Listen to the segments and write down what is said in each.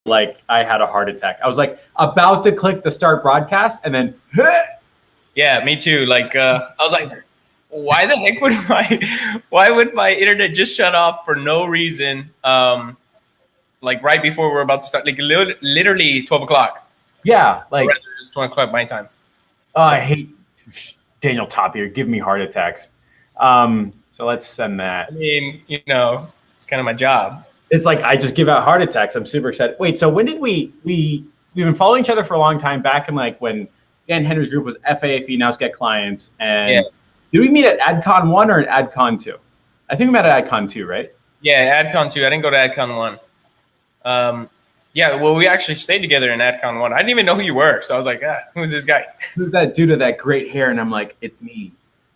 like I had a heart attack. I was like about to click the start broadcast and then Yeah, me too. Like I was like, why the heck would my internet just shut off for no reason? Like right before we're about to start, like literally 12 o'clock. yeah, like it's 12 o'clock my time. Oh, I hate Daniel Tapia. Give me heart attacks. So let's send that. I mean, it's kind of my job. It's like I just give out heart attacks. I'm super excited. Wait, so when did we've been following each other for a long time, back in like when Dan Henry's group was FAFE, Now Get Clients, and did we meet at AdCon 1 or at AdCon 2? I think we met at AdCon 2, right? Yeah, AdCon 2. I didn't go to AdCon 1. Yeah, well, we actually stayed together in AdCon 1. I didn't even know who you were, so I was like, who's this guy? Who's that dude with that great hair? And I'm like, it's me.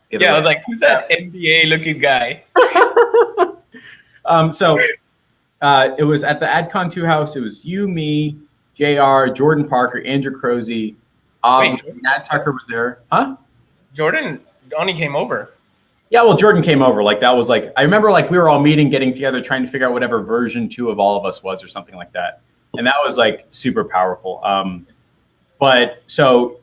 Yeah, I was like, who's that NBA-looking guy? So it was at the AdCon 2 house. It was you, me, JR, Jordan Parker, Andrew Crozy. Nat Tucker was there. Huh? Jordan only came over. Yeah, well, Jordan came over. Like, that was like, I remember like we were all meeting, getting together, trying to figure out whatever version 2 of all of us was or something like that. And that was like super powerful. But so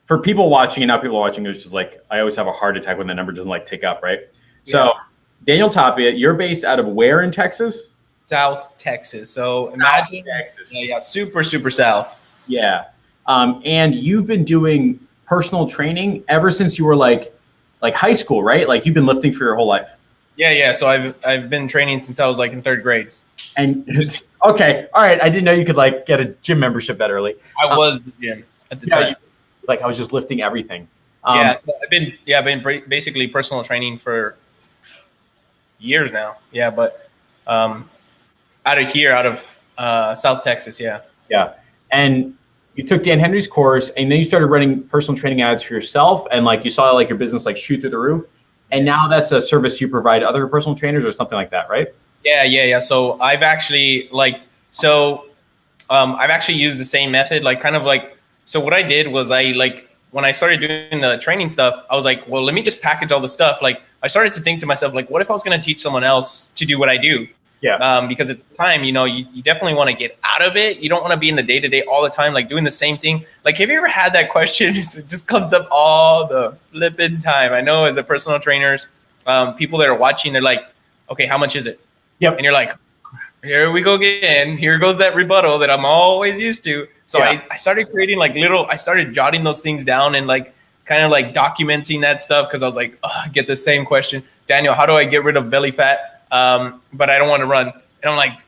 for people watching and not people watching, it's just like, I always have a heart attack when the number doesn't like tick up, right? Yeah. So Daniel Tapia, you're based out of where in Texas? South Texas. So imagine Texas. Yeah, super, super south. Yeah. And you've been doing personal training ever since you were like high school, right? Like you've been lifting for your whole life. Yeah. So I've been training since I was like in 3rd grade. And okay, all right. I didn't know you could like get a gym membership that early. I was the gym at the time. Like I was just lifting everything. So I've been basically personal training for years now. Yeah, but out of South Texas. Yeah. Yeah, and you took Dan Henry's course, and then you started running personal training ads for yourself, and like you saw like your business like shoot through the roof. And now that's a service you provide other personal trainers or something like that, right? Yeah. So I've actually I've actually used the same method, like kind of like, so what I did was when I started doing the training stuff, I was like, well, let me just package all the stuff. Like I started to think to myself, like, what if I was going to teach someone else to do what I do? Yeah. Because at the time, you definitely want to get out of it. You don't want to be in the day-to-day all the time, like doing the same thing. Like, have you ever had that question? It just comes up all the flipping time. I know as a personal trainers, people that are watching, they're like, okay, how much is it? Yep. And you're like, here we go again. Here goes that rebuttal that I'm always used to. So I started creating I started jotting those things down and like kind of like documenting that stuff because I was like, I get the same question. Daniel, how do I get rid of belly fat? But I don't want to run. And I'm like,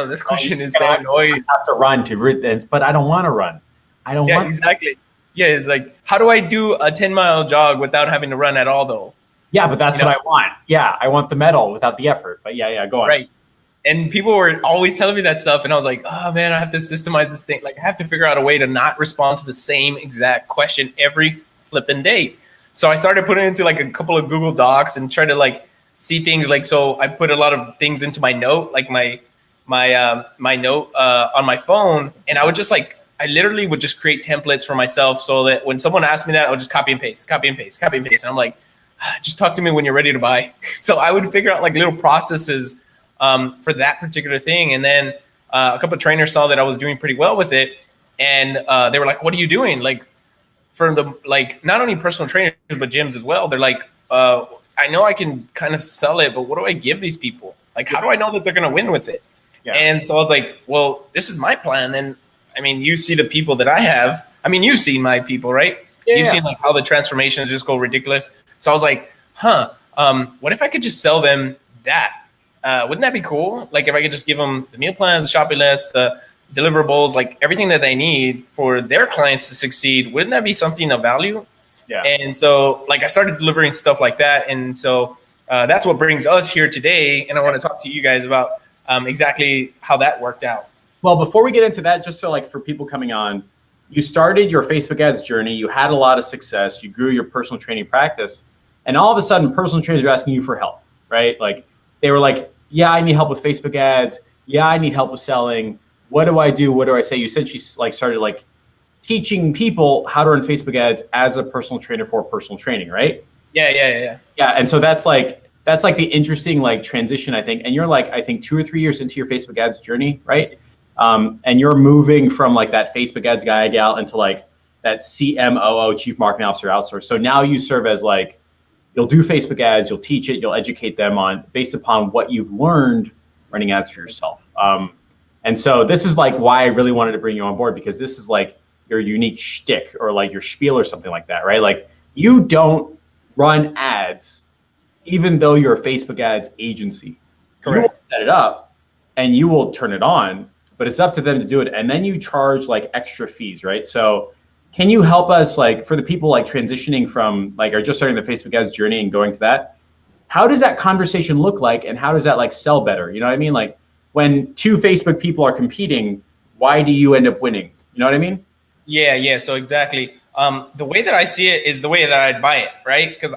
this question is so annoying. I have to run but I don't want to run. I don't want exactly. Yeah, it's like, how do I do a 10-mile jog without having to run at all though? Yeah, but that's what I want. Yeah, I want the medal without the effort. But yeah, go on. Right. And people were always telling me that stuff. And I was like, oh, man, I have to systemize this thing. Like, I have to figure out a way to not respond to the same exact question every flipping day. So I started putting it into like a couple of Google Docs and try to like see things. Like, so I put a lot of things into my note, like my note on my phone. And I would just I literally would just create templates for myself so that when someone asked me that, I would just copy and paste. And I'm like, just talk to me when you're ready to buy. So I would figure out like little processes for that particular thing. And then a couple of trainers saw that I was doing pretty well with it. And they were like, what are you doing? Like for the, not only personal trainers, but gyms as well. They're like, I know I can kind of sell it, but what do I give these people? Like, how do I know that they're going to win with it? Yeah. And so I was like, well, this is my plan. And I mean, you see the people that I have. I mean, you've seen my people, right? Yeah, you've seen like how the transformations just go ridiculous. So I was like, what if I could just sell them that? Wouldn't that be cool? Like if I could just give them the meal plans, the shopping list, the deliverables, like everything that they need for their clients to succeed. Wouldn't that be something of value? Yeah. And so like I started delivering stuff like that. And so that's what brings us here today. And I want to talk to you guys about exactly how that worked out. Well, before we get into that, just so like for people coming on, you started your Facebook ads journey. You had a lot of success. You grew your personal training practice. And all of a sudden, personal trainers are asking you for help, right? Like they were like, yeah, I need help with Facebook ads. Yeah, I need help with selling. What do I do? What do I say? You essentially like started like teaching people how to run Facebook ads as a personal trainer for personal training, right? Yeah. Yeah, and so that's like the interesting like transition, I think. And you're like, I think 2 or 3 years into your Facebook ads journey, right? and you're moving from like that Facebook ads guy gal into like that CMOO, Chief Marketing Officer outsource. So now you serve as like, you'll do Facebook ads, you'll teach it, you'll educate them on based upon what you've learned running ads for yourself. And so this is like why I really wanted to bring you on board, because this is like your unique shtick or like your spiel or something like that, right? Like you don't run ads, even though you're a Facebook ads agency. Correct. You will set it up and you will turn it on, but it's up to them to do it. And then you charge like extra fees, right? So can you help us, like for the people like transitioning from like, are just starting the Facebook ads journey and going to that, how does that conversation look like? And how does that like sell better? You know what I mean? Like when two Facebook people are competing, why do you end up winning? You know what I mean? Yeah. So exactly. The way that I see it is the way that I'd buy it, right? Because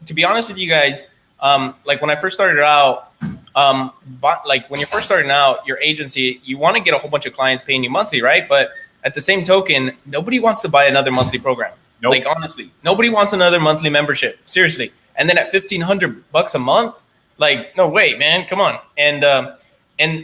to be honest with you guys, like when I first started out, when you're first starting out your agency, you want to get a whole bunch of clients paying you monthly, right? But at the same token, nobody wants to buy another monthly program. Nope. Like honestly, nobody wants another monthly membership. Seriously. And then at $1,500 a month, like no way, man, come on. And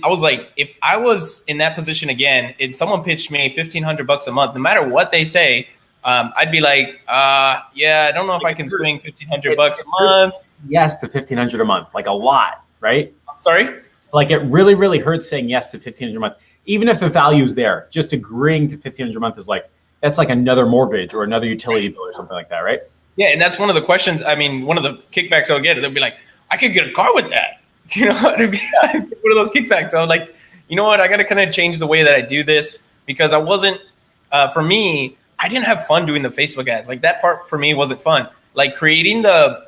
I was like, if I was in that position again, and someone pitched me $1,500 a month, no matter what they say, I'd be like, yeah, I don't know if I can swing $1,500 a month. Yes to $1,500 a month, like a lot, right? Sorry? Like it really, really hurts saying yes to $1,500 a month, even if the value is there. Just agreeing to $1,500 a month is like, that's like another mortgage or another utility bill or something like that, right? Yeah, and that's one of the questions. I mean, one of the kickbacks I'll get, they'll be like, I could get a car with that. You know, it'd be one of those kickbacks. I was like, you know what? I got to kind of change the way that I do this, because I wasn't, for me, I didn't have fun doing the Facebook ads. Like that part for me wasn't fun. Like creating the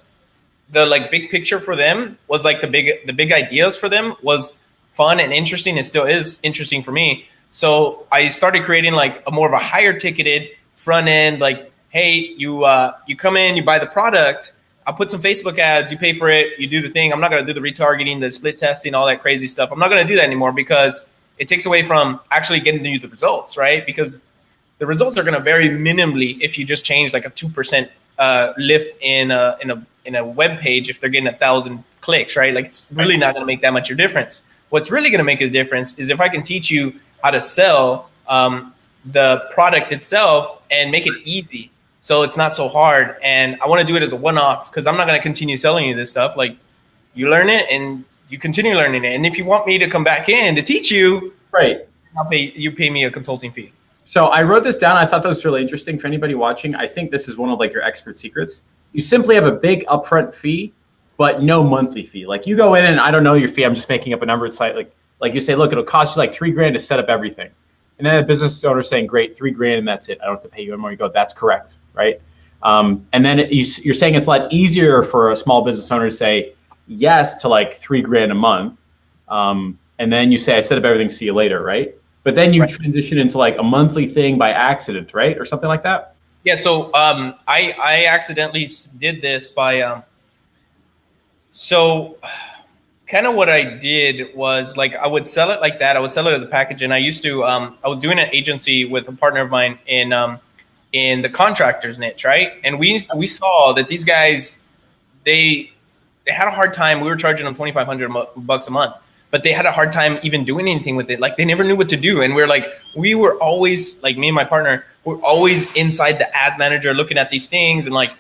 like big picture for them was like the big ideas for them was fun and interesting. It still is interesting for me. So I started creating like a more of a higher ticketed front end, like, hey, you come in, you buy the product, I'll put some Facebook ads, you pay for it, you do the thing. I'm not going to do the retargeting, the split testing, all that crazy stuff. I'm not going to do that anymore because it takes away from actually getting you the results, right? Because the results are going to vary minimally if you just change like a 2% lift in a web page if they're getting 1,000 clicks, right? Like it's really not going to make that much of a difference. What's really going to make a difference is if I can teach you how to sell the product itself and make it easy. So it's not so hard. And I want to do it as a one-off because I'm not going to continue selling you this stuff. Like you learn it and you continue learning it. And if you want me to come back in to teach you, right, you pay me a consulting fee. So I wrote this down. I thought that was really interesting for anybody watching. I think this is one of like your expert secrets. You simply have a big upfront fee, but no monthly fee. Like you go in and I don't know your fee. I'm just making up a number. It's like you say, look, it'll cost you like $3,000 to set up everything. And then a business owner saying, great, $3,000 and that's it. I don't have to pay you anymore. You go, that's correct, right? And then you're saying it's a lot easier for a small business owner to say yes to like $3,000 a month. And then you say, I set up everything, see you later, right? But then you transition into like a monthly thing by accident, right? Or something like that? Yeah, so I accidentally did this by, so kind of what I did was like I would sell it like that. I would sell it as a package. And I used to, I was doing an agency with a partner of mine in the contractors niche, right? And we saw that these guys, they had a hard time. We were charging them $2,500 a month. But they had a hard time even doing anything with it. Like they never knew what to do. And we were always like me and my partner, we're always inside the ads manager looking at these things. And like,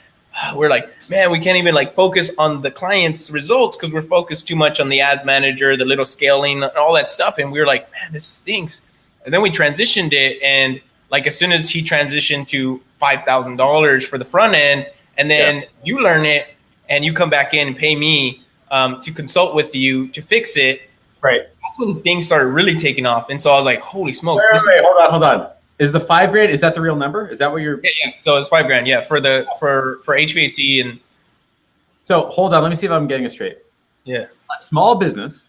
we're like, man, we can't even like focus on the client's results because we're focused too much on the ads manager, the little scaling, all that stuff. And we were like, man, this stinks. And then we transitioned it. And like, as soon as he transitioned to $5,000 for the front end, and then you learn it and you come back in and pay me to consult with you to fix it. Right. That's when things started really taking off. And so I was like, holy smokes. Wait, hold on. Is the $5,000, is that the real number? Is that what you're? Yeah. So it's $5,000. Yeah. For HVAC and. So hold on. Let me see if I'm getting it straight. Yeah. A small business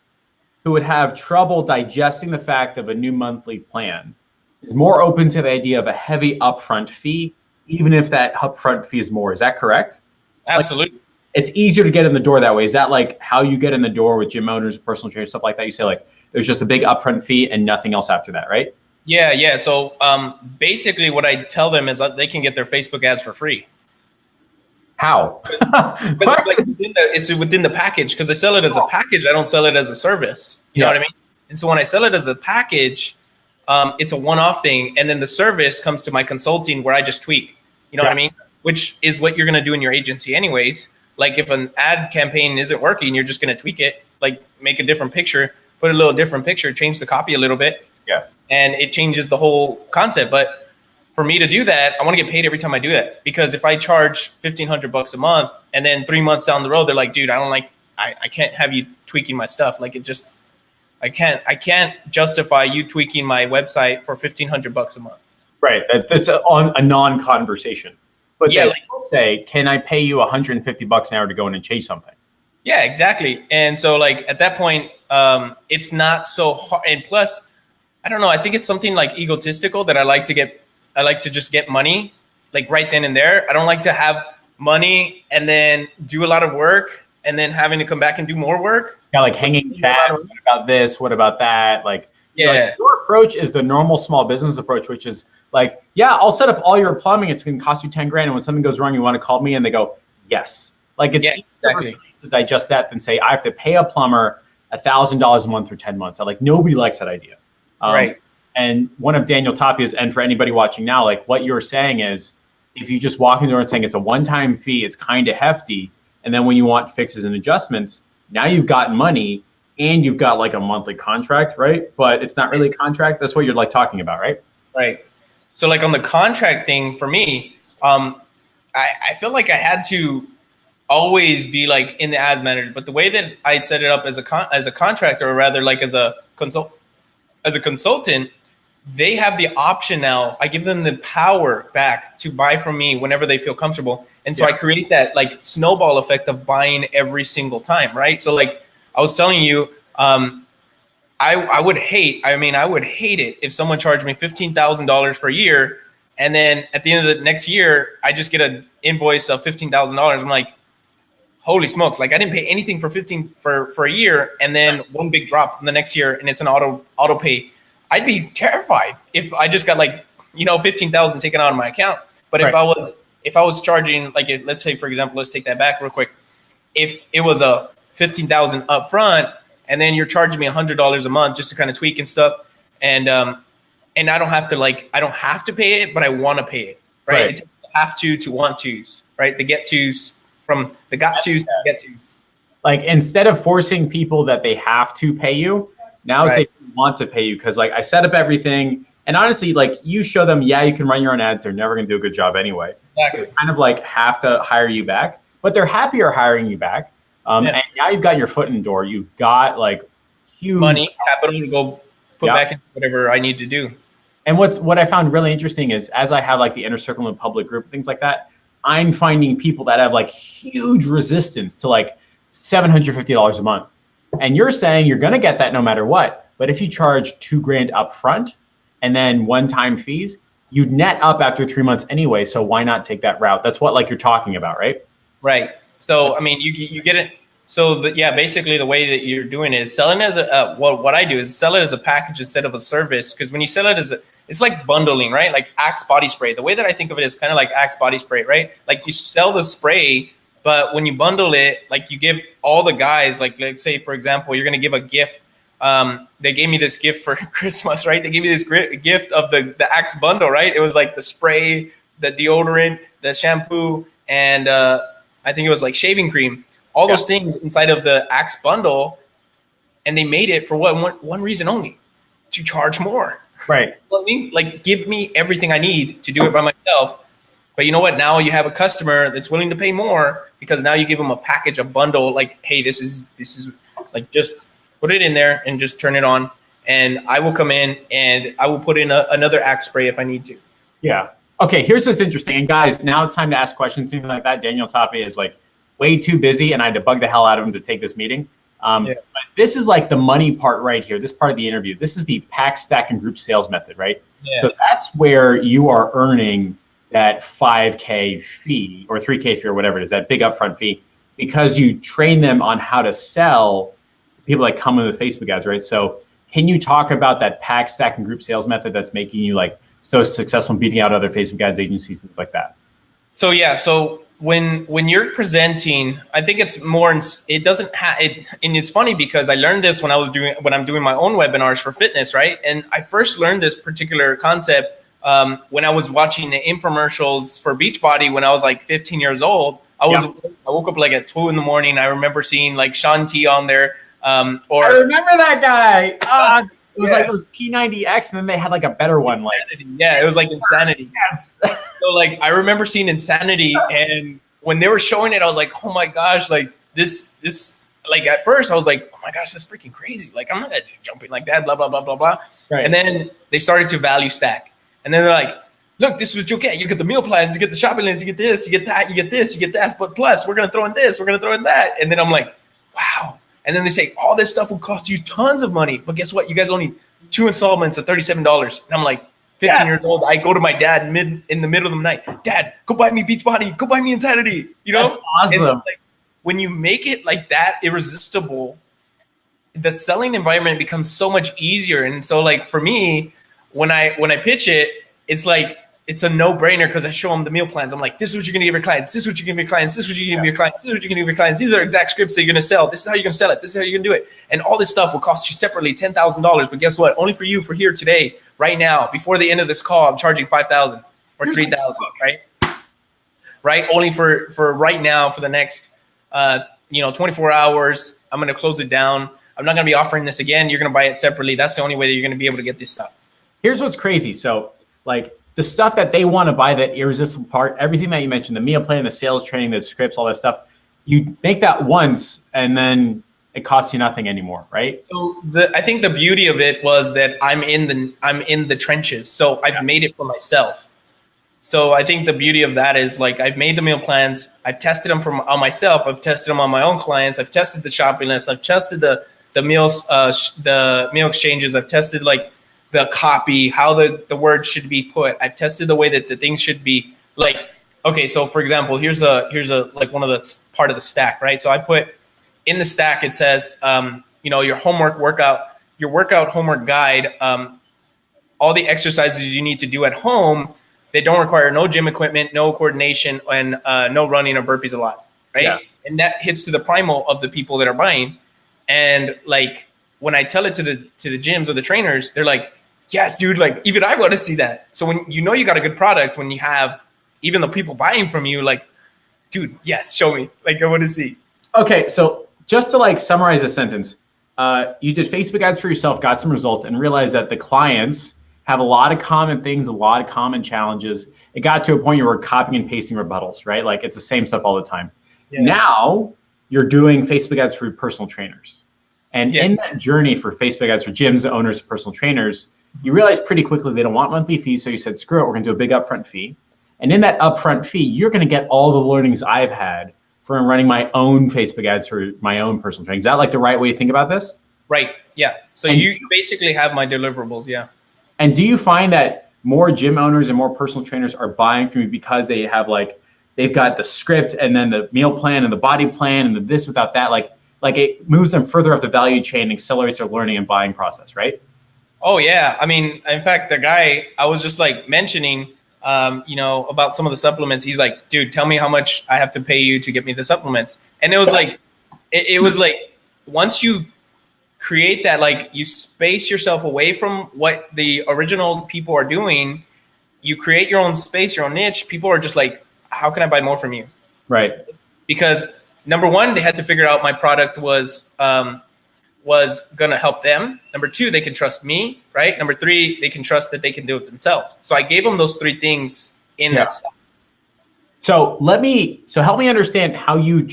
who would have trouble digesting the fact of a new monthly plan is more open to the idea of a heavy upfront fee, even if that upfront fee is more. Is that correct? Absolutely. Like, it's easier to get in the door that way. Is that like how you get in the door with gym owners, personal trainers, stuff like that? You say like, there's just a big upfront fee and nothing else after that, right? Yeah. So basically what I tell them is that they can get their Facebook ads for free. How? It's within the package because I sell it as a package. I don't sell it as a service. You know what I mean? And so when I sell it as a package, it's a one-off thing. And then the service comes to my consulting where I just tweak, you know what I mean? Which is what you're going to do in your agency anyways. Like if an ad campaign isn't working, you're just going to tweak it, like make a different picture, put a little different picture, change the copy a little bit. Yeah. And it changes the whole concept. But for me to do that, I want to get paid every time I do that. Because if I charge $1,500 a month and then 3 months down the road, they're like, dude, I can't have you tweaking my stuff. Like I can't justify you tweaking my website for $1,500 a month. Right. That's a non-conversation. But yeah, they will say, can I pay you $150 an hour to go in and change something? Yeah, exactly. And so like at that point, it's not so hard. And plus, I don't know, I think it's something like egotistical that I like to just get money like right then and there. I don't like to have money and then do a lot of work and then having to come back and do more work. Yeah, like hanging chat. What about this? What about that? Like, yeah. Like your approach is the normal small business approach, which is like, yeah, I'll set up all your plumbing. It's going to cost you 10 grand. And when something goes wrong, you want to call me, and they go, yes. Like it's easier to digest that than say, I have to pay a plumber $1,000 a month for 10 months. Like nobody likes that idea. Right. And one of Daniel Tapia's, and for anybody watching now, like what you're saying is, if you just walk in the door and saying it's a one-time fee, it's kind of hefty. And then when you want fixes and adjustments, now you've got money and you've got like a monthly contract, right? But it's not really a contract. That's what you're like talking about, right? Right. So like on the contract thing for me, I feel like I had to always be like in the ads manager, but the way that I set it up as a contractor, or rather like as a consultant, they have the option now. I give them the power back to buy from me whenever they feel comfortable. And so I create that like snowball effect of buying every single time, right? So like I was telling you, I would hate it if someone charged me $15,000 for a year, and then at the end of the next year, I just get an invoice of $15,000. I'm like, holy smokes! Like I didn't pay anything for a year, and then one big drop in the next year, and it's an auto pay. I'd be terrified if I just got like, 15,000 taken out of my account. But if I was charging, like, let's say, for example, let's take that back real quick. If it was a 15,000 up front, and then you're charging me $100 a month just to kind of tweak and stuff, and I don't have to pay it, but I want to pay it, right? It's have to want tos, right? The get tos from the got tos to get tos. Like instead of forcing people that they have to pay you, now they want to pay you, because like I set up everything, and honestly, like you show them, yeah, you can run your own ads. They're never going to do a good job anyway. Exactly. So they kind of like have to hire you back, but they're happier hiring you back. And now you've got your foot in the door. You've got like huge money, capital to go put back into whatever I need to do. And what I found really interesting is, as I have like the inner circle and public group, things like that, I'm finding people that have like huge resistance to like $750 a month. And you're saying you're going to get that no matter what. But if you charge $2,000 up front and then one-time fees, you'd net up after 3 months anyway. So why not take that route? That's what like you're talking about, right? Right. So, I mean, you get it. So, basically the way that you're doing it is selling as what I do is sell it as a package instead of a service. Because when you sell it it's like bundling, right? Like Axe body spray. The way that I think of it is kind of like Axe body spray, right? Like you sell the spray, but when you bundle it, like you give all the guys, like let's say, for example, you're going to give a gift. They gave me this gift for Christmas, right? They gave me this great gift of the Axe bundle, right? It was like the spray, the deodorant, the shampoo, and I think it was like shaving cream. All those things inside of the Axe bundle, and they made it for one reason only, to charge more. Right. You know what I mean? Like, give me everything I need to do it by myself. But you know what? Now you have a customer that's willing to pay more, because now you give them a package, a bundle. Like, hey, this is like, just put it in there and just turn it on, and I will come in and I will put in another Axe spray if I need to. Yeah. Okay. Here's what's interesting. And guys, now it's time to ask questions. Something like that. Daniel Tapia is like way too busy, and I had to bug the hell out of him to take this meeting. But this is like the money part right here, this part of the interview. This is the pack, stack, and group sales method, right? Yeah. So that's where you are earning that $5K fee or $3K fee or whatever it is, that big upfront fee, because you train them on how to sell to people that come in with Facebook ads, right? So can you talk about that pack, stack, and group sales method that's making you like so successful in beating out other Facebook ads agencies and things like that? So when you're presenting, I think it's more. It doesn't have it, and it's funny because I learned this when I'm doing my own webinars for fitness, right? And I first learned this particular concept when I was watching the infomercials for Beachbody when I was like 15 years old. I woke up like at 2 in the morning. I remember seeing like Shaun T on there. Or I remember that guy. It was like it was P90X, and then they had like a better one. Like yeah, it was like Insanity. Yes. So like I remember seeing Insanity, and when they were showing it, I was like, oh my gosh, like this. Like at first, I was like, oh my gosh, that's freaking crazy. Like I'm not jumping like that, blah blah blah blah blah. Right. And then they started to value stack, and then they're like, look, this is what you'll get. You get the meal plans, you get the shopping list, you get this, you get that, you get this, you get that. But plus, we're gonna throw in this, we're gonna throw in that, and then I'm like, wow. And then they say all this stuff will cost you tons of money, but guess what? You guys only 2 installments of $37. And I'm like, 15 years old. I go to my dad in the middle of the night. Dad, go buy me Beachbody. Go buy me Insanity. You know, that's awesome. So, like, when you make it like that irresistible, the selling environment becomes so much easier. And so, like for me, when I pitch it, it's like it's a no-brainer because I show them the meal plans. I'm like, this is what you're going to give your clients. This is what you're going to give your clients. This is what you're going to give your clients. This is what you're going to give your clients. These are exact scripts that you're going to sell. This is how you're going to sell it. This is how you're going to do it. And all this stuff will cost you separately $10,000. But guess what? Only for you, for here today, right now, before the end of this call, I'm charging $5,000 or $3,000, right? Right? Only for right now, for the next 24 hours, I'm going to close it down. I'm not going to be offering this again. You're going to buy it separately. That's the only way that you're going to be able to get this stuff. Here's what's crazy. So, like, the stuff that they want to buy, that irresistible part, everything that you mentioned, the meal plan, the sales training, the scripts, all that stuff, you make that once and then it costs you nothing anymore, right? So I think the beauty of it was that I'm in the trenches. So I've made it for myself. So I think the beauty of that is like I've made the meal plans, I've tested them on myself, I've tested them on my own clients, I've tested the shopping list, I've tested the meals, the meal exchanges, I've tested like the copy, how the words should be put. I've tested the way that the things should be like, okay, so for example, here's a like one of the part of the stack, right? So I put in the stack, it says, your workout homework guide, all the exercises you need to do at home, they don't require no gym equipment, no coordination, and no running or burpees a lot, right? Yeah. And that hits to the primal of the people that are buying. And like, when I tell it to the gyms or the trainers, they're like, yes, dude, like even I want to see that. So when you got a good product, when you have even the people buying from you, like, dude, yes, show me. Like I want to see. Okay, so just to like summarize a sentence, you did Facebook ads for yourself, got some results, and realized that the clients have a lot of common things, a lot of common challenges. It got to a point you were copying and pasting rebuttals, right? Like it's the same stuff all the time. Yeah. Now you're doing Facebook ads for personal trainers. And in that journey for Facebook ads for gyms, owners, personal trainers, you realize pretty quickly they don't want monthly fees. So you said, screw it, we're going to do a big upfront fee. And in that upfront fee, you're going to get all the learnings I've had from running my own Facebook ads for my own personal training. Is that like the right way to think about this? Right. Yeah. So you basically have my deliverables. Yeah. And do you find that more gym owners and more personal trainers are buying from you because they have like, they've got the script and then the meal plan and the body plan and the this without that, like it moves them further up the value chain and accelerates their learning and buying process, right? Oh yeah. I mean, in fact, the guy I was just like mentioning, about some of the supplements, he's like, dude, tell me how much I have to pay you to get me the supplements. And it was like, it was like, once you create that, like you space yourself away from what the original people are doing, you create your own space, your own niche. People are just like, how can I buy more from you? Right. Because number one, they had to figure out my product was going to help them. Number two, they can trust me, right? Number three, they can trust that they can do it themselves. So I gave them those three things in that stuff. So help me understand how you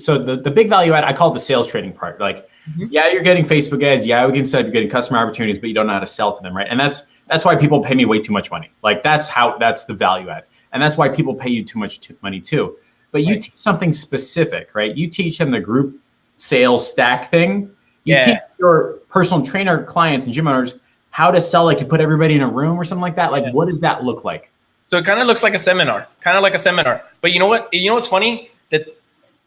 so the big value add, I call it the sales training part. Like, you're getting Facebook ads. Yeah, we can say you're getting customer opportunities, but you don't know how to sell to them, right? And that's why people pay me way too much money. Like that's the value add. And that's why people pay you too much money too. But you teach something specific, right? You teach them the group sales stack thing. You teach your personal trainer clients and gym owners how to sell, like you put everybody in a room or something like that. Like, what does that look like? So it kind of looks like a seminar, But you know what? You know what's funny? That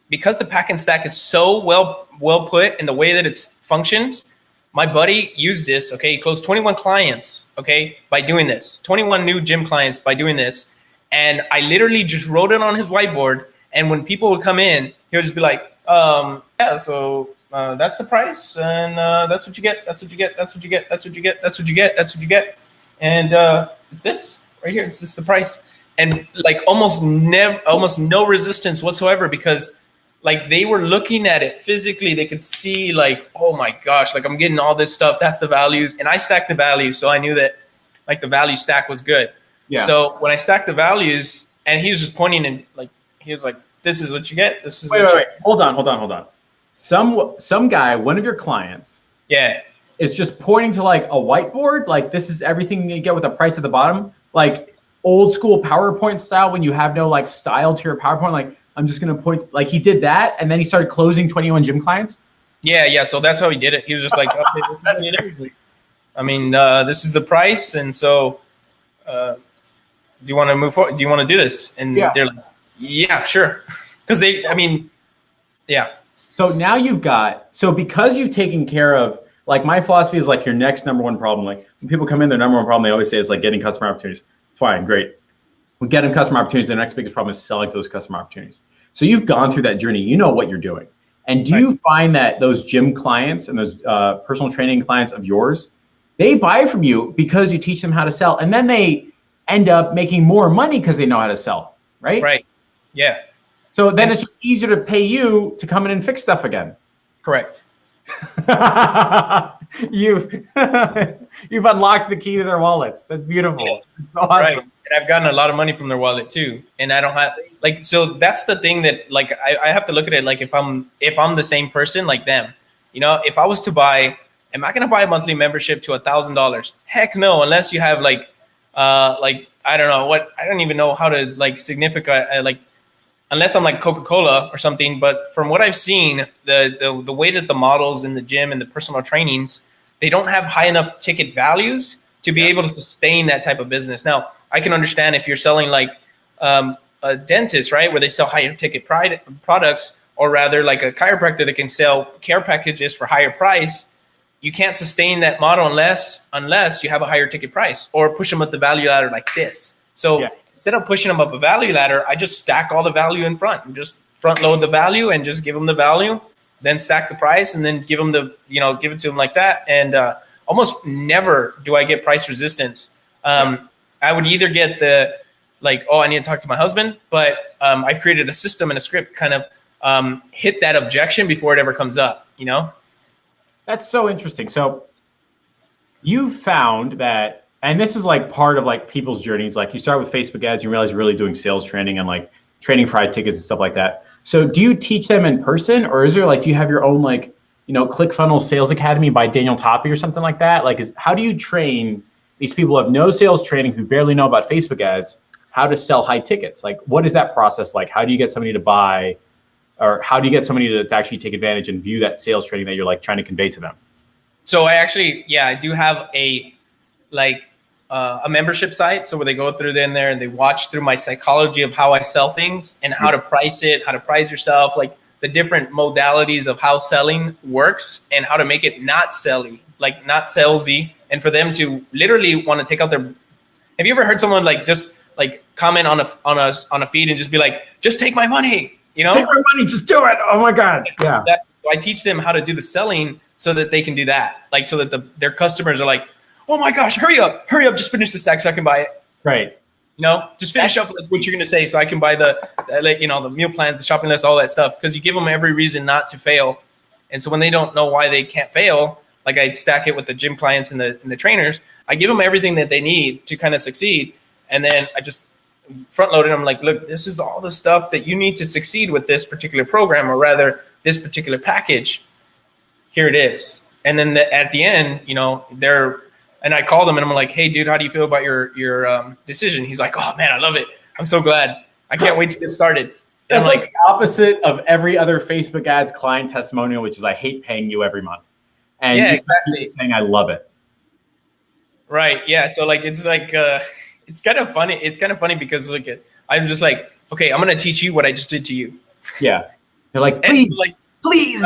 because the pack and stack is so well put in the way that it functions, my buddy used this. Okay, he closed 21 clients. Okay, by doing this, 21 new gym clients by doing this, and I literally just wrote it on his whiteboard. And when people would come in, he would just be like, yeah, so that's the price, and that's what you get. That's what you get. That's what you get. That's what you get. That's what you get. That's what you get. And it's this right here. It's this the price. And like almost no resistance whatsoever, because like they were looking at it physically. They could see like, oh my gosh, like I'm getting all this stuff. That's the values. And I stacked the values. So I knew that like the value stack was good. Yeah. So when I stacked the values, and he was just pointing and like, he was like, this is what you get. This is wait. Hold on. Some guy, one of your clients, yeah, is just pointing to like a whiteboard. Like this is everything you get with a price at the bottom. Like old school PowerPoint style when you have no like style to your PowerPoint. Like I'm just going to point, like he did that. And then he started closing 21 gym clients. Yeah. So that's how he did it. He was just like, okay, I mean, this is the price. And so, do you want to move forward? Do you want to do this? And they're like, yeah, sure. Because yeah. So now because you've taken care of, like my philosophy is like your next number one problem. Like when people come in, their number one problem, they always say is like getting customer opportunities. Fine, great. We get them customer opportunities. The next biggest problem is selling to those customer opportunities. So you've gone through that journey. You know what you're doing. And do you find that those gym clients and those personal training clients of yours, they buy from you because you teach them how to sell, and then they end up making more money because they know how to sell, right? Right. Yeah. So then it's just easier to pay you to come in and fix stuff again. Correct. You've unlocked the key to their wallets. That's beautiful. It's awesome. Right. And I've gotten a lot of money from their wallet too. And I don't have like, so that's the thing that like, I have to look at it. Like if I'm the same person like them, you know, if I was to buy, am I going to buy a monthly membership to $1,000? Heck no, unless you have like, I don't know what, I don't even know how to like significant, like, unless I'm like Coca-Cola or something. But from what I've seen, the way that the models in the gym and the personal trainings, they don't have high enough ticket values to be able to sustain that type of business. Now, I can understand if you're selling like a dentist, right, where they sell higher ticket products, or rather like a chiropractor that can sell care packages for higher price. You can't sustain that model unless you have a higher ticket price or push them up the value ladder like this. So instead of pushing them up a value ladder, I just stack all the value in front and just front load the value and just give them the value, then stack the price and then give them give it to them like that. And almost never do I get price resistance. I would either get the like, oh, I need to talk to my husband, but I created a system and a script kind of hit that objection before it ever comes up, you know? That's so interesting. So you've found that, and this is like part of like people's journeys. Like you start with Facebook ads, you realize you're really doing sales training and like training for high tickets and stuff like that. So do you teach them in person, or is there like, do you have your own like, ClickFunnels Sales Academy by Daniel Toppy or something like that? Like, how do you train these people who have no sales training, who barely know about Facebook ads, how to sell high tickets? Like, what is that process like? How do you get somebody to buy, or how do you get somebody to actually take advantage and view that sales training that you're like trying to convey to them? So I do have a membership site. So where they go through in there and they watch through my psychology of how I sell things and how to price it, how to price yourself, like the different modalities of how selling works and how to make it not selly, like not salesy. And for them to literally want to take out their, have you ever heard someone like just like comment on a feed and just be like, just take my money, Take my money, just do it. Oh my God. Yeah. So I teach them how to do the selling so that they can do that. Like, so that their customers are like, oh my gosh, hurry up, just finish the stack so I can buy it. Right. Just finish up like what you're going to say so I can buy the meal plans, the shopping list, all that stuff. Because you give them every reason not to fail. And so when they don't know why they can't fail, like I stack it with the gym clients and the trainers, I give them everything that they need to kind of succeed. And then I just front loaded them like, look, this is all the stuff that you need to succeed with this particular program, or rather this particular package. Here it is. And then at the end, and I called him and I'm like, hey, dude, how do you feel about your decision? He's like, oh, man, I love it. I'm so glad. I can't wait to get started. And that's like the opposite of every other Facebook ads client testimonial, which is I hate paying you every month. And exactly saying I love it. Right. Yeah. So like, it's like, it's kind of funny. It's kind of funny because look, I'm just like, okay, I'm going to teach you what I just did to you. Yeah. They're like, please.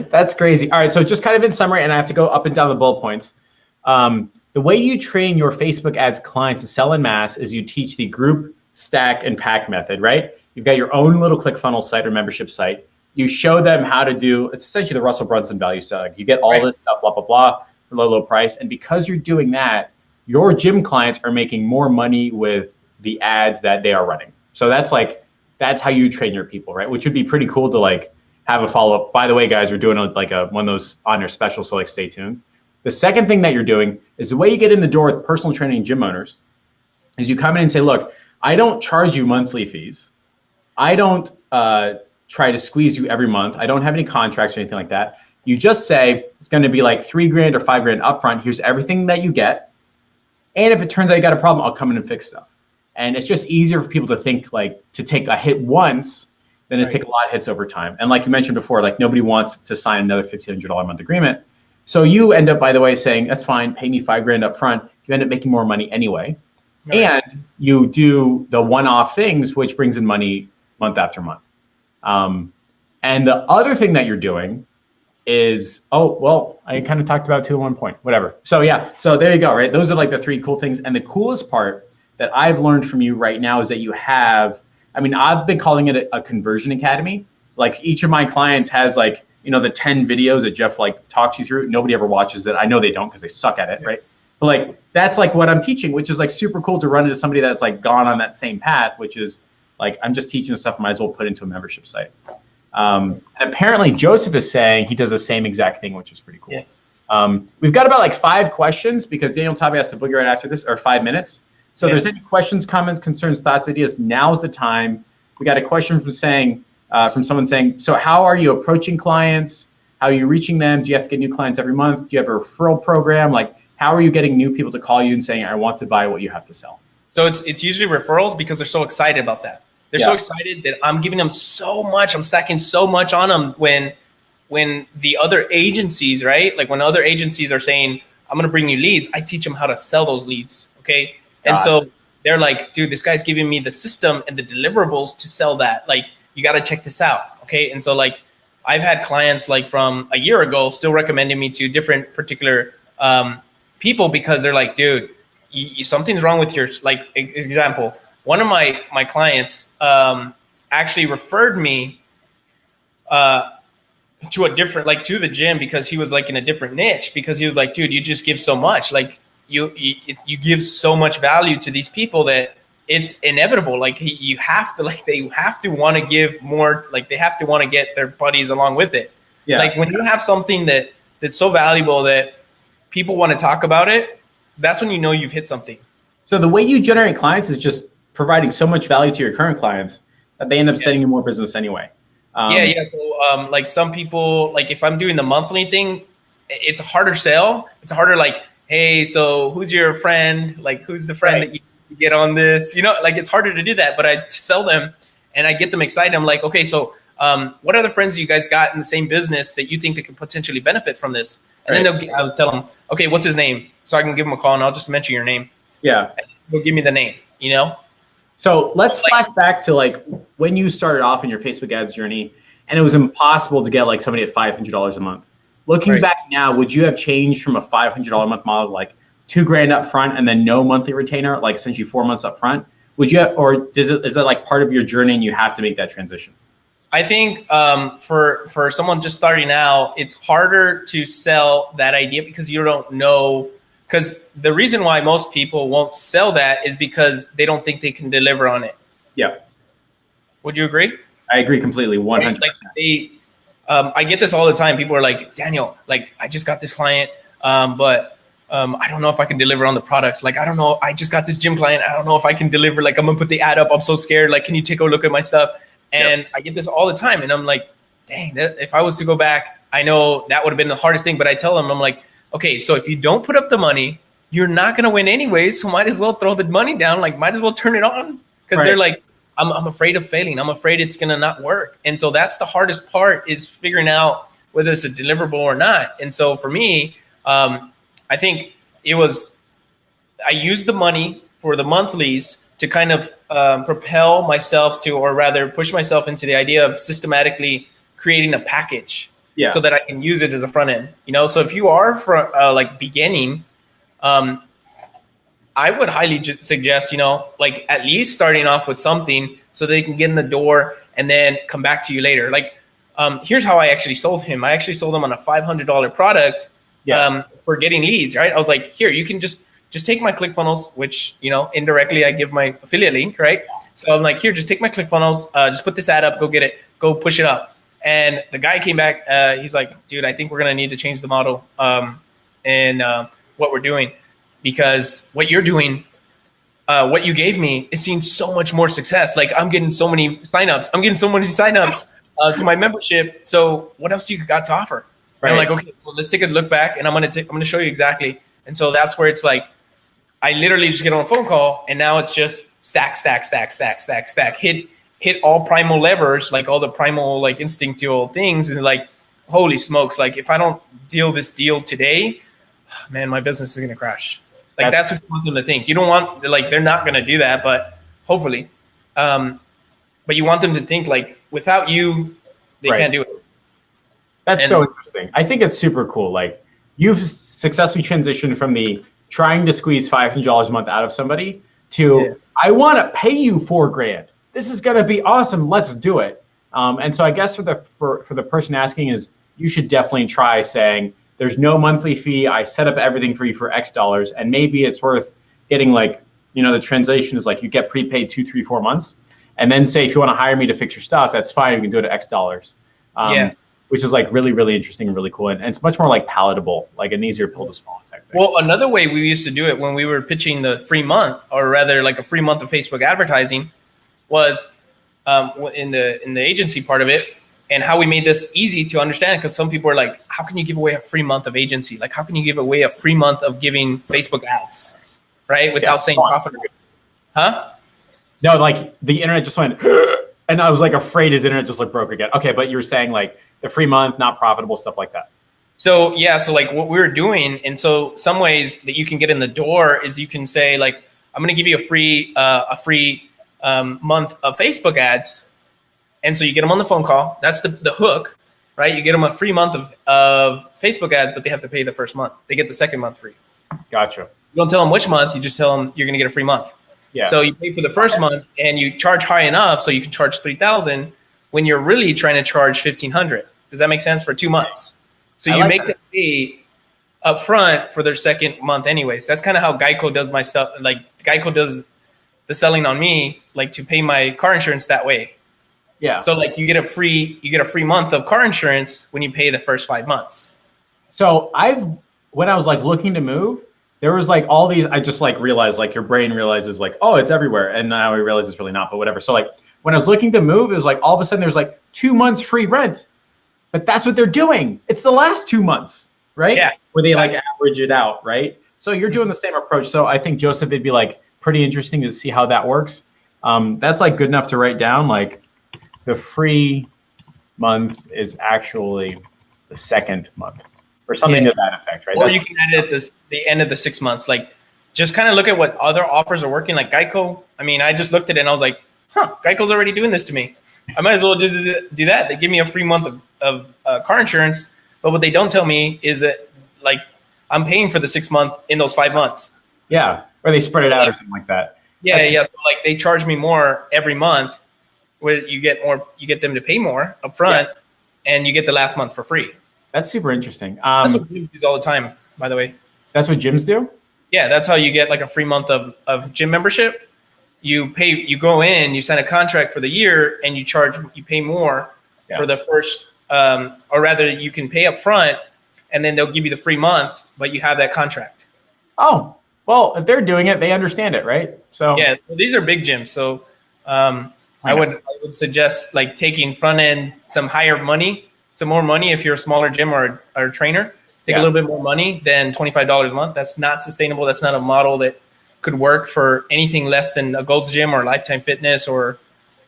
That's crazy. All right. So just kind of in summary, and I have to go up and down the bullet points. The way you train your Facebook ads clients to sell in mass is you teach the group, stack, and pack method, right? You've got your own little ClickFunnels site or membership site. You show them how to do, it's essentially the Russell Brunson value selling. You get all this stuff, blah, blah, blah, for low price. And because you're doing that, your gym clients are making more money with the ads that they are running. So that's how you train your people, right? Which would be pretty cool to like have a follow-up. By the way, guys, we're doing one of those on your special, so like stay tuned. The second thing that you're doing is the way you get in the door with personal training gym owners is you come in and say, look, I don't charge you monthly fees. I don't try to squeeze you every month. I don't have any contracts or anything like that. You just say it's going to be like $3,000 or $5,000 upfront. Here's everything that you get. And if it turns out you got a problem, I'll come in and fix stuff. And it's just easier for people to think like to take a hit once than to take a lot of hits over time. And like you mentioned before, like nobody wants to sign another $1,500 a month agreement. So you end up, by the way, saying, that's fine, pay me $5,000 up front. You end up making more money anyway. Right. And you do the one-off things, which brings in money month after month. And the other thing that you're doing is, I kind of talked about two at one point, whatever. So yeah, so there you go, right? Those are like the three cool things. And the coolest part that I've learned from you right now is that you have, I've been calling it a conversion academy. Like each of my clients has like, the 10 videos that Jeff like talks you through. Nobody ever watches it. I know they don't because they suck at it, right? But like, that's like what I'm teaching, which is like super cool to run into somebody that's like gone on that same path, which is like, I'm just teaching the stuff I might as well put into a membership site. And apparently Joseph is saying he does the same exact thing, which is pretty cool. Yeah. We've got about like 5 questions because Daniel Tabe has to boogie right after this, or 5 minutes. So if there's any questions, comments, concerns, thoughts, ideas, now's the time. We got a question from someone saying, so how are you approaching clients? How are you reaching them? Do you have to get new clients every month? Do you have a referral program? Like, how are you getting new people to call you and saying, I want to buy what you have to sell? So it's usually referrals because they're so excited about that. They're so excited that I'm giving them so much. I'm stacking so much on them when the other agencies, right? Like when other agencies are saying, I'm going to bring you leads, I teach them how to sell those leads. Okay. And so they're like, dude, this guy's giving me the system and the deliverables to sell that. Like, you got to check this out. Okay. And so like, I've had clients like from a year ago still recommending me to different particular people because they're like, dude, something's wrong with your, like, example. One of my clients actually referred me to a different, like to the gym because he was like in a different niche because he was like, dude, you just give so much. Like you give so much value to these people that it's inevitable. Like you have to, like they have to want to give more, like they have to want to get their buddies along with it. Yeah. Like when you have something that's so valuable that people want to talk about it, that's when you know you've hit something. So the way you generate clients is just providing so much value to your current clients that they end up sending you more business anyway. So like some people, like if I'm doing the monthly thing, it's a harder sell. It's a harder like, hey, so who's your friend? Like who's the friend that you get on this? Like it's harder to do that, but I sell them and I get them excited. I'm like, okay, so what other friends you guys got in the same business that you think that could potentially benefit from this? And then I'll tell them, okay, what's his name? So I can give them a call and I'll just mention your name. Yeah. And they'll give me the name, So let's flash back to like when you started off in your Facebook ads journey and it was impossible to get like somebody at $500 a month. Looking back now, would you have changed from a $500 a month model to like $2,000 up front and then no monthly retainer, like essentially 4 months up front? Would you, or is that like part of your journey and you have to make that transition? I think for someone just starting out, it's harder to sell that idea because you don't know. Because the reason why most people won't sell that is because they don't think they can deliver on it. Yeah. Would you agree? I agree completely, 100%. Like I get this all the time. People are like, Daniel, like I just got this client, but I don't know if I can deliver on the products. Like, I don't know. I just got this gym client. I don't know if I can deliver. Like, I'm going to put the ad up. I'm so scared. Like, can you take a look at my stuff? And I get this all the time. And I'm like, dang, if I was to go back, I know that would have been the hardest thing. But I tell them, I'm like, okay, so if you don't put up the money, you're not going to win anyways. So might as well throw the money down. Like, might as well turn it on. Because they're like, I'm afraid of failing. I'm afraid it's going to not work. And so that's the hardest part, is figuring out whether it's a deliverable or not. And so for me, I think I used the money for the monthlies to kind of propel myself to, or rather push myself into the idea of systematically creating a package so that I can use it as a front end. So if you are like beginning, I would highly suggest, like at least starting off with something so they can get in the door and then come back to you later. Like, here's how I actually sold him. I actually sold him on a $500 product for getting leads, right? I was like, here, you can just take my ClickFunnels, which, indirectly I give my affiliate link, right? So I'm like, here, just take my ClickFunnels, just put this ad up, go get it, go push it up. And the guy came back, he's like, dude, I think we're going to need to change the model and what we're doing, because what you're doing, what you gave me, it seems so much more success. Like I'm getting so many signups. To my membership. So what else do you got to offer? Right. I'm like, okay, well, let's take a look back, and I'm gonna show you exactly. And so that's where it's like, I literally just get on a phone call, and now it's just stack, hit all primal levers, like all the primal, like instinctual things, and like, holy smokes, like if I don't deal this deal today, man, my business is gonna crash. Like that's what you want them to think. You don't want, like, they're not gonna do that, but hopefully, but you want them to think like, without you, they can't do it. That's so interesting. I think it's super cool. Like you've successfully transitioned from the trying to squeeze $500 a month out of somebody to I want to pay you $4,000. This is going to be awesome. Let's do it. And so I guess for the person asking is you should definitely try saying there's no monthly fee. I set up everything for you for X dollars, and maybe it's worth getting like, the translation is like you get prepaid 2, 3, 4 months. And then say, if you want to hire me to fix your stuff, that's fine. We can do it at X dollars, which is like really, really interesting and really cool. And it's much more like palatable, like an easier pill to swallow type thing. Well, another way we used to do it when we were pitching the free month, or rather like a free month of Facebook advertising, was in the agency part of it, and how we made this easy to understand. Because some people are like, how can you give away a free month of agency? Like, how can you give away a free month of giving Facebook ads, right? Without saying profit. Huh? No, like the internet just went, and I was like afraid his internet just like broke again. Okay, but you were saying like the free month, not profitable, stuff like that. So so like what we were doing, and so some ways that you can get in the door is you can say like, I'm going to give you a free month of Facebook ads, and so you get them on the phone call. That's the hook, right? You get them a free month of Facebook ads, but they have to pay the first month. They get the second month free. Gotcha. You don't tell them which month. You just tell them you're going to get a free month. Yeah. So you pay for the first month, and you charge high enough so you can charge $3,000 when you're really trying to charge $1,500. Does that make sense? For 2 months. So you make them pay up front for their second month anyways. That's kind of how Geico does my stuff. Like Geico does the selling on me, like to pay my car insurance that way. Yeah. So like you get a free month of car insurance when you pay the first 5 months. So when I was like looking to move, there was like all these, I just like realized like your brain realizes like, oh, it's everywhere. And now we realize it's really not, but whatever. So like when I was looking to move, it was like all of a sudden there's like 2 months free rent, but that's what they're doing. It's the last 2 months, right? Yeah. Where they like average it out, right? So you're doing the same approach. So I think Joseph, it'd be like pretty interesting to see how that works. That's like good enough to write down. Like the free month is actually the second month. Or something to that effect, right? Or you can add it at the end of the 6 months. Like, just kind of look at what other offers are working. Like Geico, I mean, I just looked at it and I was like, Geico's already doing this to me. I might as well just do that. They give me a free month of car insurance. But what they don't tell me is that, like, I'm paying for the 6 month in those 5 months. Yeah, or they spread it out or something like that. Yeah. So, like, they charge me more every month, where you get them to pay more up front, and you get the last month for free. That's super interesting. That's what gyms do all the time, by the way. That's what gyms do? Yeah, that's how you get like a free month of gym membership. You go in, you sign a contract for the year, and you pay more for the first, or rather you can pay up front, and then they'll give you the free month, but you have that contract. Oh, well, if they're doing it, they understand it, right? So yeah, these are big gyms. So I would suggest like taking front end some more money if you're a smaller gym or a trainer. Take a little bit more money than $25 a month. That's not sustainable. That's not a model that could work for anything less than a Gold's Gym or Lifetime Fitness or,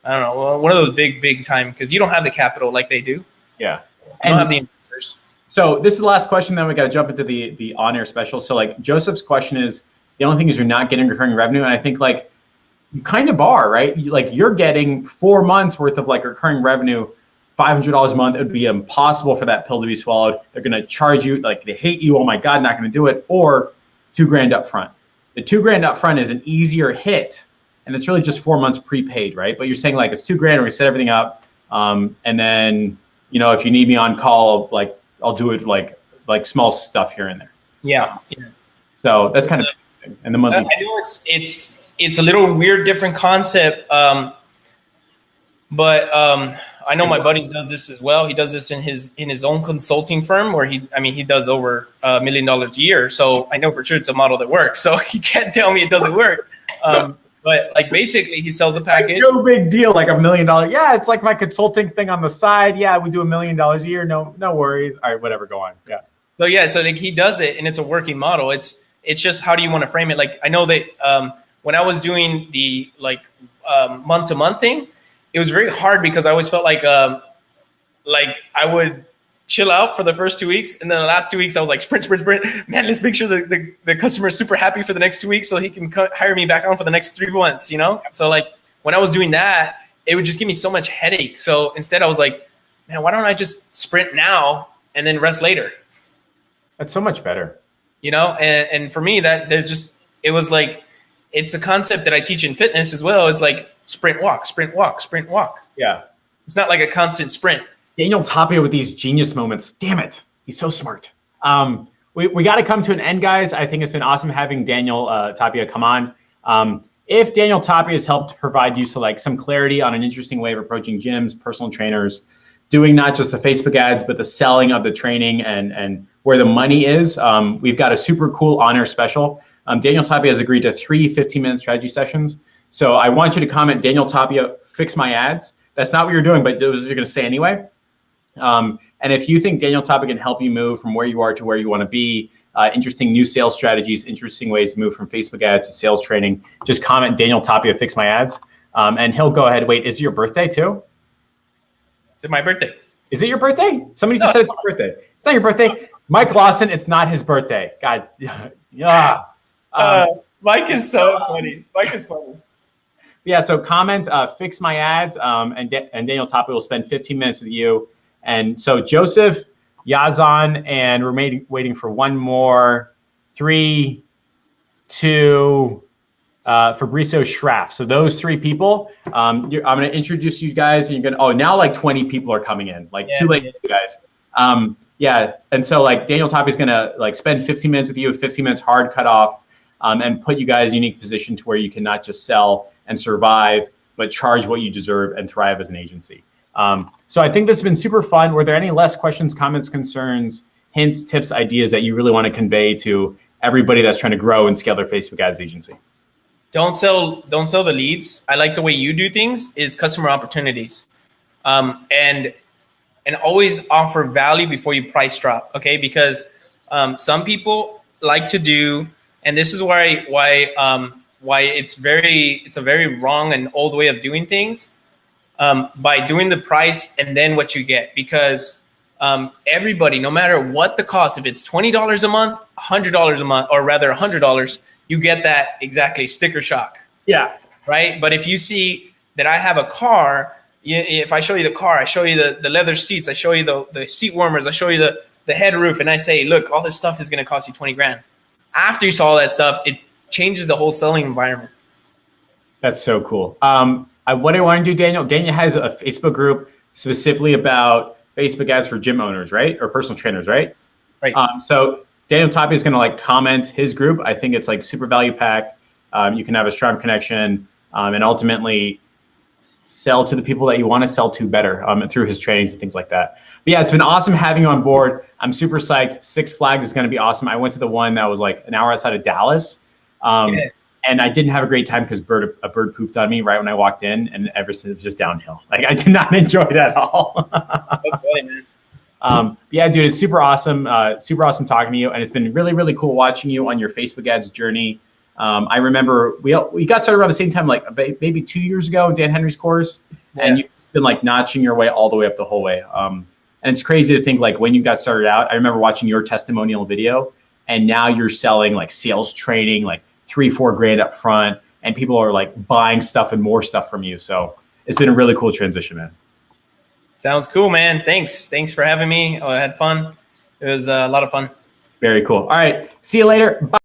I don't know, one of those big time, because you don't have the capital like they do. Yeah. You don't have the investors. So this is the last question, then we got to jump into the on-air special. So like Joseph's question is, the only thing is you're not getting recurring revenue. And I think like you kind of are, right? You're getting 4 months worth of like recurring revenue, $500 a month. It would be impossible for that pill to be swallowed. They're going to charge you, like they hate you. Oh my God, not going to do it. Or $2,000 up front. The 2 grand up front is an easier hit, and it's really just 4 months prepaid, right? But you're saying like it's 2 grand, we set everything up, and then if you need me on call, like I'll do it like small stuff here and there. Yeah. So that's kind of and the monthly. I know it's a little weird, different concept, but I know my buddy does this as well. He does this in his own consulting firm where he does over $1 million a year. So I know for sure it's a model that works. So you can't tell me it doesn't work. But like basically he sells a package. No big deal, like $1 million. Yeah, it's like my consulting thing on the side. Yeah, we do $1 million a year. No worries. All right, whatever, go on. Yeah. So like he does it and it's a working model. It's just how do you want to frame it? Like I know that when I was doing the month to month thing, it was very hard because I always felt like I would chill out for the first 2 weeks, and then the last 2 weeks I was like sprint. Man, let's make sure the customer is super happy for the next 2 weeks so he can hire me back on for the next 3 months. So like when I was doing that, it would just give me so much headache. So instead I was like, man, why don't I just sprint now and then rest later? That's so much better. And for me it was like, it's a concept that I teach in fitness as well. It's like sprint, walk, sprint, walk, sprint, walk. Yeah. It's not like a constant sprint. Daniel Tapia with these genius moments. Damn it. He's so smart. We got to come to an end, guys. I think it's been awesome having Daniel Tapia come on. If Daniel Tapia has helped provide you some clarity on an interesting way of approaching gyms, personal trainers, doing not just the Facebook ads, but the selling of the training and where the money is, we've got a super cool honor special. Daniel Tapia has agreed to 3 15-minute strategy sessions. So I want you to comment, Daniel Tapia, fix my ads. That's not what you're doing, but those you're going to say anyway. And if you think Daniel Tapia can help you move from where you are to where you want to be, interesting new sales strategies, interesting ways to move from Facebook ads to sales training, just comment, Daniel Tapia, fix my ads. And he'll go ahead. Wait, is it your birthday too? Is it my birthday? Is it your birthday? Somebody just said it's your birthday. It's not your birthday. Mike Lawson, it's not his birthday. God, yeah. Mike is so funny. Mike is funny. Yeah, so comment, fix my ads, and Daniel Tapia will spend 15 minutes with you. And so Joseph, Yazan, and we're waiting for one more. 3, 2, Fabrizio Schraff. So those 3 people, I'm going to introduce you guys. And you're going to, now like 20 people are coming in. Too late for you guys. And so Daniel Tapia is going to spend 15 minutes with you, 15 minutes hard cut off. And put you guys in a unique position to where you can not just sell and survive, but charge what you deserve and thrive as an agency. So I think this has been super fun. Were there any last questions, comments, concerns, hints, tips, ideas that you really want to convey to everybody that's trying to grow and scale their Facebook ads agency? Don't sell the leads. I like the way you do things is customer opportunities. And always offer value before you price drop. Okay. Because some people like to do, and this is why it's a very wrong and old way of doing things, by doing the price and then what you get. Because everybody, no matter what the cost, if it's $20 a month, $100 a month, or rather $100, you get that exactly sticker shock. Yeah. Right. But if you see that I have a car, if I show you the car, I show you the leather seats, I show you the seat warmers, I show you the head roof, and I say, look, all this stuff is going to cost you 20 grand. After you saw all that stuff, it changes the whole selling environment. That's so cool. What I want to do, Daniel has a Facebook group specifically about Facebook ads for gym owners, right? Or personal trainers, right? Right. So Daniel Tapia is going to comment his group. I think it's super value packed. You can have a strong connection and ultimately sell to the people that you want to sell to better through his trainings and things like that. But yeah, it's been awesome having you on board. I'm super psyched. Six Flags is going to be awesome. I went to the one that was an hour outside of Dallas. And I didn't have a great time because a bird pooped on me right when I walked in, and ever since it's just downhill. I did not enjoy it at all. That's funny, man. Yeah, dude, it's super awesome. Super awesome talking to you, and it's been really, really cool watching you on your Facebook ads journey. I remember we got started around the same time, maybe 2 years ago in Dan Henry's course, and you've been notching your way all the way up the whole way. And it's crazy to think when you got started out. I remember watching your testimonial video, and now you're selling sales training, 3-4 grand up front, and people are buying stuff and more stuff from you. So it's been a really cool transition, man. Sounds cool, man. Thanks for having me. I had fun. It was a lot of fun. Very cool. All right. See you later. Bye.